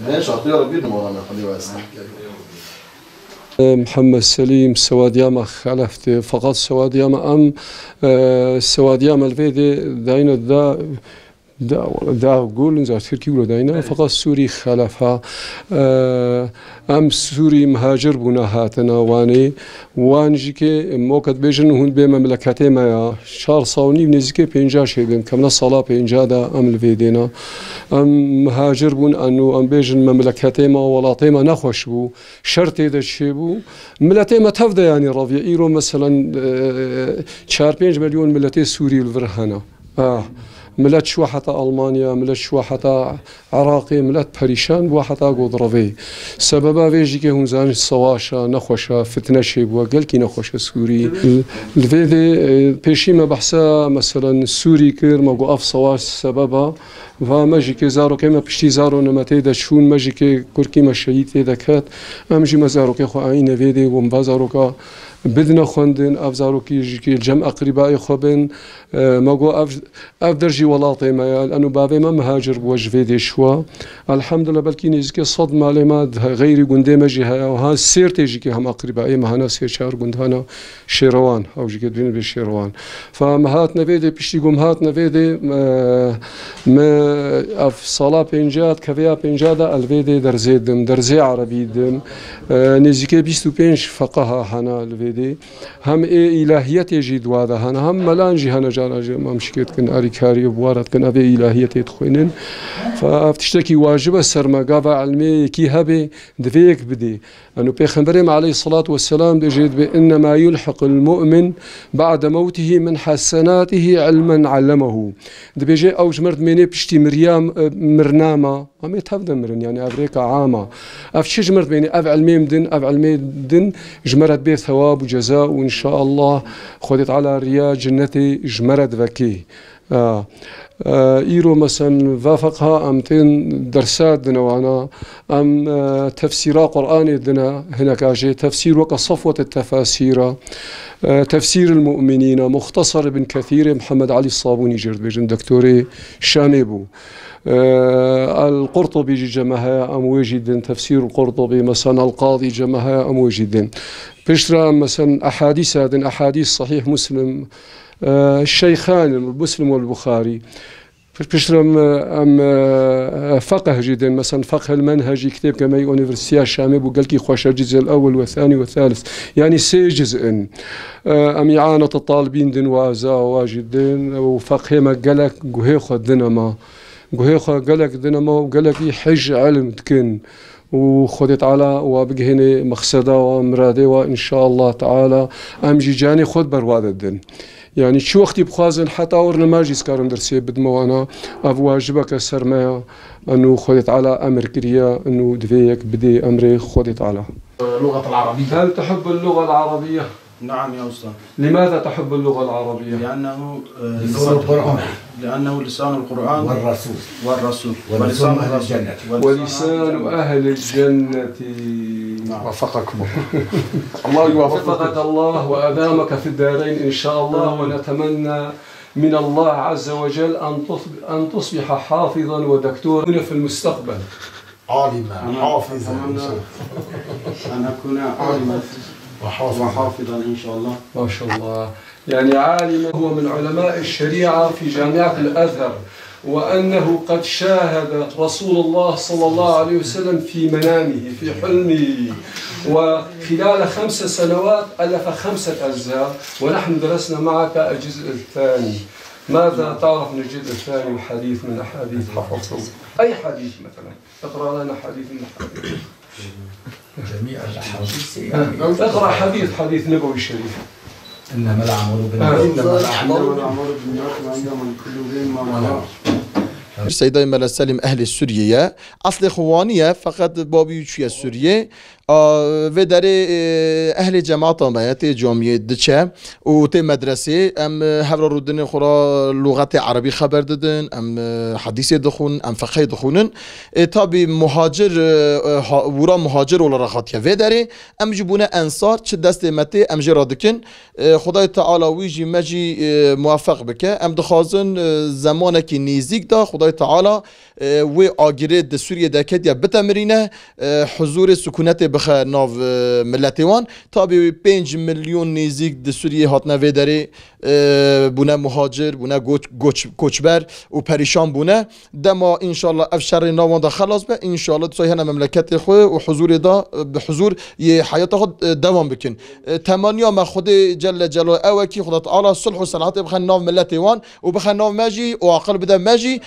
ليش اعطيه ربي مولانا خليه واسع. محمد سليم سوادياما خلفت فقط سوادياما ام سوادياما الفيدي داينا دا قول نزار تركي ولا داينا فقط سوري خلفها ام سوري مهاجر بنا هاتنا وانجي كي موكد بيجن هون بمملكتي ما شهر صاوني بنزكي بينجا شيبن كمنا صلاة بينجا دا ام الفيدينا ام مهاجر بون انو ام بيجن مملكتي ما ولاطي ما نخوش بو شرطي دا شيبو ملتي ما تفضى يعني رافيا ايرو مثلا 4-5 مليون ملتي سوري الفرهنا ملت شو حتى ألمانيا ملت شو حتى عراقي ملت بريشان بوا حتى قدرفي سببا فيجي كي هم زانج صواشا نخوشا فتنة شي بوا قال كي نخوشا سوري الفيدي بيشي ما بحسا مثلا سوري كير ما قو اف صواش سببا فماجي كي زارو كيما بشتي زارو نماتي دا شون ماجي كي كوركي ما شهيد دا كات امجي ما زارو كي خو عين فيدي ومبازارو كا بدنا خوندن افزارو كي جمع اقربائي خوبن ماغو اف درجي ولاطي ما لانه بابي ما مهاجر بوجه فيدي شوا الحمد لله بلكي نيزكي صدمه لما غيري قندي ماجي ها سيرتي جيكي هم اقربائي ما هنا سير شهر قند هنا شيروان او جيكي بين بالشيروان فمهاتنا فيدي بيشتي مهاتنا فيدي ما اف صلاه بنجات كفيا بنجادا الفيدي درزي عربي دم نيزكي 25 فقها هنا الفيدي هم الهيات يجي هذا هنا هم ملانجي هنا جانا ما مشكلت كن اريكاري وبوارد كن ابي الهيات يدخلين فافتشتكي واجب السرمقه علمي كي هبي دفيك بدي انه بيغمبرهم عليه الصلاه والسلام دجيت بانما يلحق المؤمن بعد موته من حسناته علما علمه دبيجي اوج مرد ميني بشتي مريم مرنامه ما تفضل مرن يعني افريقيا عامه افشي جمرت بيني اف علمي مدن اف علمي دن جمرت به ثواب وجزاء وان شاء الله خذت على ريا جنتي جمرت ذكي ايرو مثلا وافقها امتين درسات دنا وانا ام تفسير قراني دنا هناك اجي تفسير وكصفوه التفاسير تفسير المؤمنين مختصر ابن كثير محمد علي الصابوني جرد بيجن دكتوري شاميبو القرطبي جمعها أمواجد تفسير القرطبي مثلا القاضي جمعها أمواجد بشرى مثلا أحاديث صحيح مسلم الشيخان مسلم والبخاري بشرى فقه جدا مثلا فقه المنهجي كتاب كما يونيفرسيتي الشامي وقال كي خوش الجزء الأول والثاني والثالث يعني 6 جزء إعانة الطالبين دين وازا واجدين وفقه ما قالك قهي خدنا ما قهيخة قالك دينما وقالك حج علم تكن وخذت على وبجهني مقصده ومرادي وإن شاء الله تعالى أمجي جاني خد برواد الدين يعني شو وقتي بخازن حتى ورنا ما جي سكارن درسي بدمو أنا أواجبك سرمايا أنه خذت على أمر كريا أنه دفيك بدي أمري خذت على اللغة العربية. هل تحب اللغة العربية؟ نعم يا أستاذ. لماذا تحب اللغة العربية؟ لأنه لسان القرآن. لأنه لسان القرآن والرسول ولسان أهل الجنة. ولسان أهل الجنة. وفقكم الله وفقك الله وأدامك في الدارين إن شاء الله ونتمنى من الله عز وجل أن تصبح حافظا ودكتورا في المستقبل. عالما حافظا أن أكون عالما وحافظا إن شاء الله. ما شاء الله. يعني عالما هو من علماء الشريعة في جامعة الأزهر وأنه قد شاهد رسول الله صلى الله عليه وسلم في منامه في حلمه وخلال 5 سنوات ألف 5 أجزاء ونحن درسنا معك الجزء الثاني. ماذا تعرف من الجزء الثاني وحديث من أحاديث حفظته؟ أي حديث مثلا؟ اقرأ لنا حديث من الحديث. جميع الأحاديث. اقرأ حديث نبوي شريف. إنما الأعمال سيدای ملا سلیم اهل سوریه اصل خوانیه فقط بابی چیه سوریه و داره اهل جماعت ما تی جامعه دچه و تی مدرسه ام هفر رودن خورا لغت عربی خبر دادن ام حدیث دخون ام فقه دخونن تابی مهاجر ورا مهاجر ولا رخاتیا و داره ام جبونه انصار چه دست مته ام جرادکن خدای تعالی ویجی مجی موفق بکه ام دخوازن زمانه کی نیزیک دا خدای تعالی و آگیره د سوریه دکت یا بتمرینه حضور سکونت بخ ناو ملتوان تابی 5 میلیون نیزیک د سوریه هات نوی داره بونه مهاجر بونه کوچبر و پریشان بونه دما ان شاء الله افشار ناوان دا خلاص به ان شاء الله تصیح مملکت خو و حضور دا به حضور ی حیات خود دوام بکن تمانیا ما خود جل جلاله او کی خدا تعالی صلح و صلحات بخ ناو ملتوان و بخ ناو ماجی و عقل بده ماجی